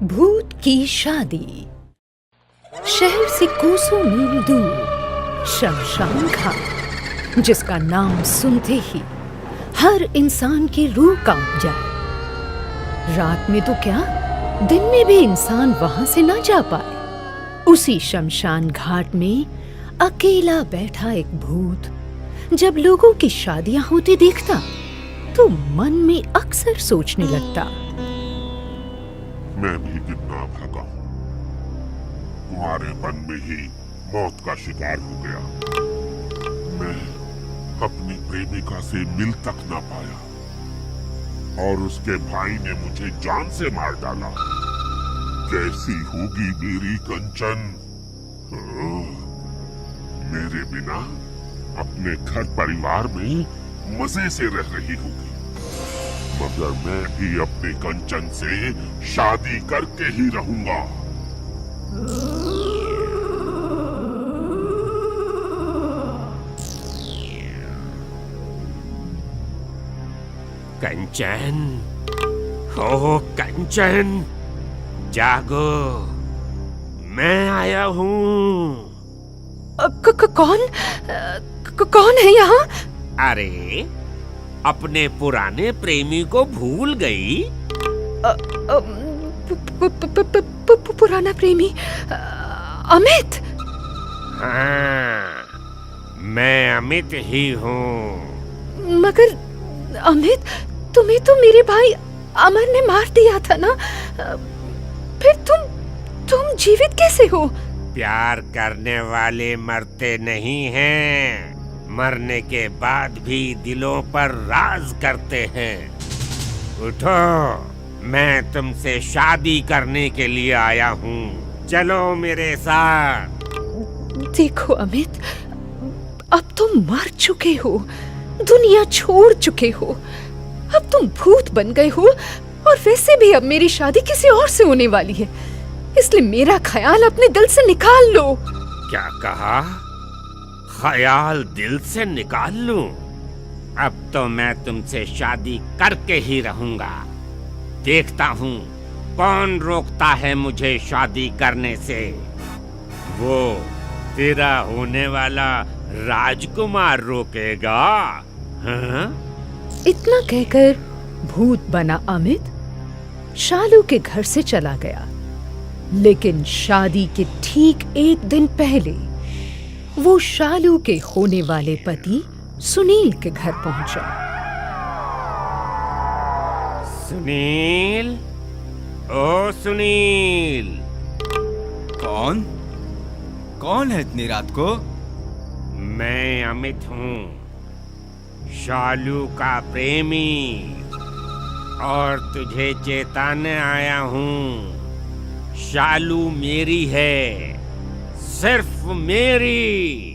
भूत की शादी। शहर से कोसों मील दूर शमशान घाट, जिसका नाम सुनते ही हर इंसान की रूह कांप जाए। रात में तो क्या, दिन में भी इंसान वहां से ना जा पाए। उसी शमशान घाट में अकेला बैठा एक भूत जब लोगों की शादियां होती देखता तो मन में अक्सर सोचने लगता, मैं भी कितना भागा हूँ, तुम्हारे मन में ही मौत का शिकार हो गया। मैं अपनी प्रेमिका से मिल तक ना पाया और उसके भाई ने मुझे जान से मार डाला। कैसी होगी मेरी कंचन? मेरे बिना अपने घर परिवार में मजे से रह रही होगी, मगर मैं भी अपने कंचन से शादी करके ही रहूंगा। कंचन, हो कंचन, जागो, मैं आया हूँ। कौन है यहाँ? अरे, अपने पुराने प्रेमी को भूल गई? पुराना प्रेमी अमित? हाँ, मैं अमित ही हूँ। मगर अमित, तुम्हें तो मेरे भाई अमर ने मार दिया था ना, फिर तुम जीवित कैसे हो? प्यार करने वाले मरते नहीं हैं, मरने के बाद भी दिलों पर राज करते हैं। उठो, मैं तुमसे शादी करने के लिए आया हूँ, चलो मेरे साथ। देखो अमित, अब तुम मर चुके हो, दुनिया छोड़ चुके हो, अब तुम भूत बन गए हो और वैसे भी अब मेरी शादी किसी और से होने वाली है, इसलिए मेरा ख्याल अपने दिल से निकाल लो। क्या कहा? ख्याल दिल से निकाल लूं? अब तो मैं तुमसे शादी करके ही रहूंगा। देखता हूँ कौन रोकता है मुझे शादी करने से। वो तेरा होने वाला राजकुमार रोकेगा? हाँ? इतना कहकर भूत बना अमित शालू के घर से चला गया। लेकिन शादी के ठीक एक दिन पहले वो शालू के होने वाले पति सुनील के घर पहुंचा। सुनील, ओ सुनील। कौन है इतनी रात को? मैं अमित हूँ, शालू का प्रेमी, और तुझे चेताने आया हूँ। शालू मेरी है, सिर्फ मेरी।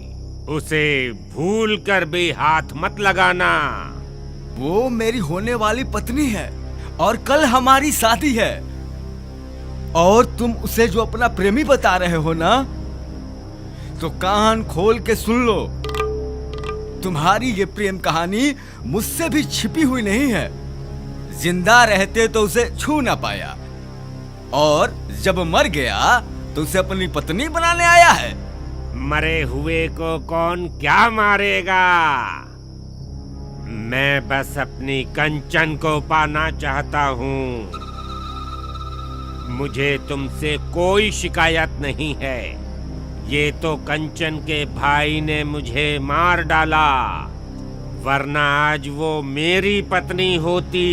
उसे भूल कर भी हाथ मत लगाना। वो मेरी होने वाली पत्नी है और कल हमारी शादी है। और तुम उसे जो अपना प्रेमी बता रहे हो ना, तो कान खोल के सुन लो। तुम्हारी ये प्रेम कहानी मुझसे भी छिपी हुई नहीं है। जिंदा रहते तो उसे छू ना पाया, और जब मर गया तो उसे अपनी पत्नी बनाने आया है। मरे हुए को कौन क्या मारेगा? मैं बस अपनी कंचन को पाना चाहता हूँ। मुझे तुमसे कोई शिकायत नहीं है। ये तो कंचन के भाई ने मुझे मार डाला, वरना आज वो मेरी पत्नी होती।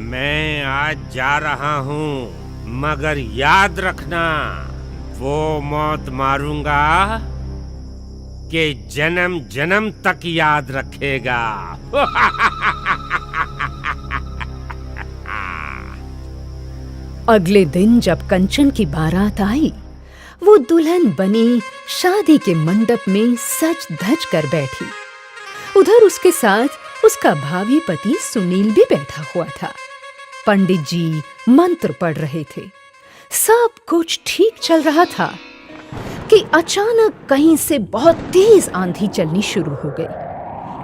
मैं आज जा रहा हूँ, मगर याद रखना, वो मौत मारूंगा कि जन्म जन्म तक याद रखेगा। अगले दिन जब कंचन की बारात आई, वो दुल्हन बनी शादी के मंडप में सज धज कर बैठी। उधर उसके साथ उसका भावी पति सुनील भी बैठा हुआ था। पंडित जी मंत्र पढ़ रहे थे। सब कुछ ठीक चल रहा था कि अचानक कहीं से बहुत तेज आंधी चलनी शुरू हो गई।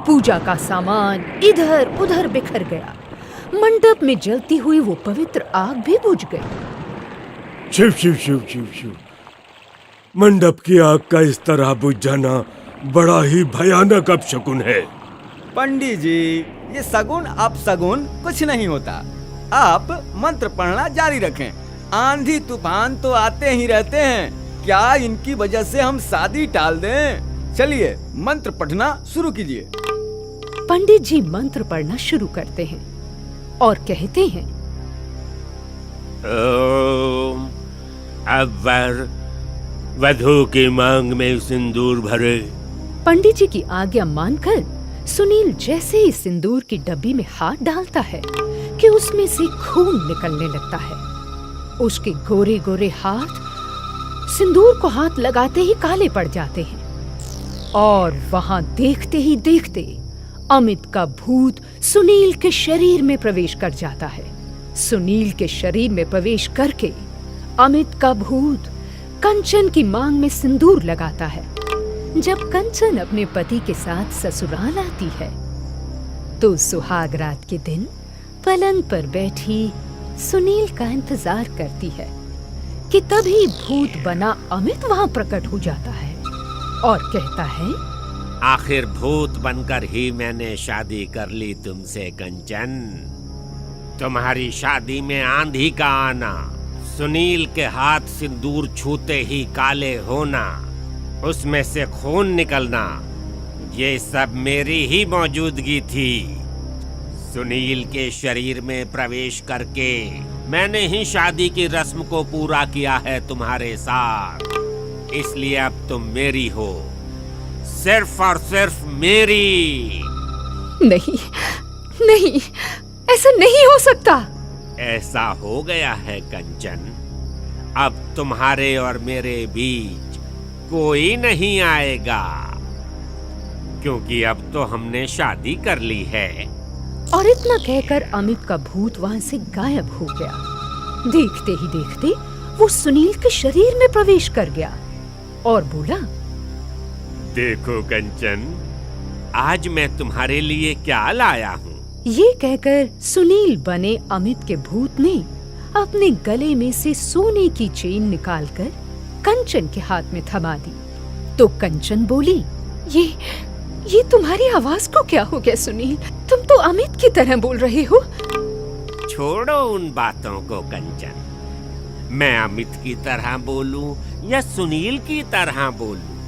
पूजा का सामान इधर उधर बिखर गया। मंडप में जलती हुई वो पवित्र आग भी बुझ गई। शिव शिव शिव शिव शिव। मंडप की आग का इस तरह बुझ जाना बड़ा ही भयानक अपशकुन है। पंडित जी, ये सगुन अपशगुन कुछ नहीं होता। आप मंत्र पढ़ना जारी रखें। आंधी तूफान तो आते ही रहते हैं, क्या इनकी वजह से हम शादी टाल दें? चलिए मंत्र पढ़ना शुरू कीजिए। पंडित जी मंत्र पढ़ना शुरू करते हैं और कहते हैं, ओम, अब वर वधू की मांग में सिंदूर भरे। पंडित जी की आज्ञा मानकर सुनील जैसे ही सिंदूर की डब्बी में हाथ डालता है कि उसमें से खून निकलने लगता है। उसके गोरे गोरे हाथ सिंदूर को हाथ लगाते ही काले पड़ जाते हैं और वहां देखते ही देखते अमित का भूत सुनील के शरीर में प्रवेश कर जाता है। सुनील के शरीर में प्रवेश करके अमित का भूत कंचन की मांग में सिंदूर लगाता है। जब कंचन अपने पति के साथ ससुराल आती है तो सुहाग रात के दिन पलंग पर बैठी सुनील का इंतजार करती है कि तभी भूत बना अमित वहां प्रकट हो जाता है और कहता है, आखिर भूत बनकर ही मैंने शादी कर ली तुमसे कंचन। तुम्हारी शादी में आंधी का आना, सुनील के हाथ सिंदूर छूते ही काले होना, उसमें से खून निकलना, ये सब मेरी ही मौजूदगी थी। सुनील के शरीर में प्रवेश करके मैंने ही शादी की रस्म को पूरा किया है तुम्हारे साथ, इसलिए अब तुम मेरी हो, सिर्फ और सिर्फ मेरी। नहीं नहीं, ऐसा नहीं हो सकता। ऐसा हो गया है कंचन, अब तुम्हारे और मेरे बीच कोई नहीं आएगा, क्योंकि अब तो हमने शादी कर ली है। और इतना कहकर अमित का भूत वहां से गायब हो गया। देखते ही देखते वो सुनील के शरीर में प्रवेश कर गया और बोला, देखो कंचन, आज मैं तुम्हारे लिए क्या लाया हूँ। ये कहकर सुनील बने अमित के भूत ने अपने गले में से सोने की चेन निकालकर कंचन के हाथ में थमा दी। तो कंचन बोली, ये तुम्हारी आवाज को क्या हो गया सुनील? तुम तो अमित की तरह बोल रहे हो। छोड़ो उन बातों को कंचन, मैं अमित की तरह बोलूं या सुनील की तरह बोलूं,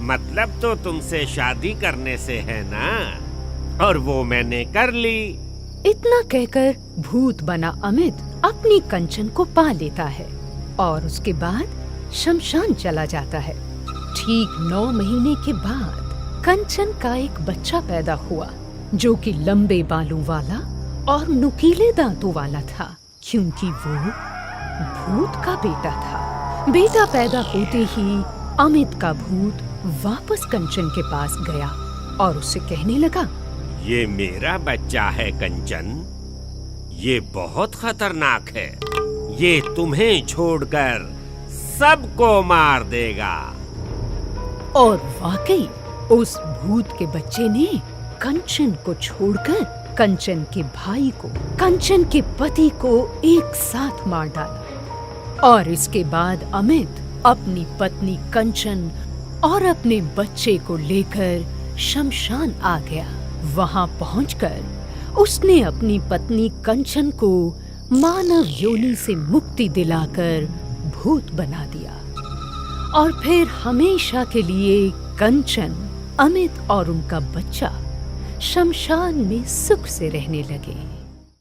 मतलब तो तुमसे शादी करने से है ना, और वो मैंने कर ली। इतना कहकर भूत बना अमित अपनी कंचन को पा लेता है और उसके बाद शमशान चला जाता है। ठीक 9 महीने के बाद कंचन का एक बच्चा पैदा हुआ जो कि लंबे बालों वाला और नुकीले दांतों वाला था, क्योंकि वो भूत का बेटा था। बेटा पैदा होते ही अमित का भूत वापस कंचन के पास गया और उससे कहने लगा, ये मेरा बच्चा है कंचन, ये बहुत खतरनाक है, ये तुम्हें छोड़कर सबको मार देगा। और वाकई उस भूत के बच्चे ने कंचन को छोड़कर कंचन के भाई को, कंचन के पति को एक साथ मार डाला। और इसके बाद अमित अपनी पत्नी कंचन और अपने बच्चे को लेकर शमशान आ गया। वहां पहुंचकर उसने अपनी पत्नी कंचन को मानव योनि से मुक्ति दिलाकर भूत बना दिया और फिर हमेशा के लिए कंचन, अमित और उनका बच्चा शमशान में सुख से रहने लगे।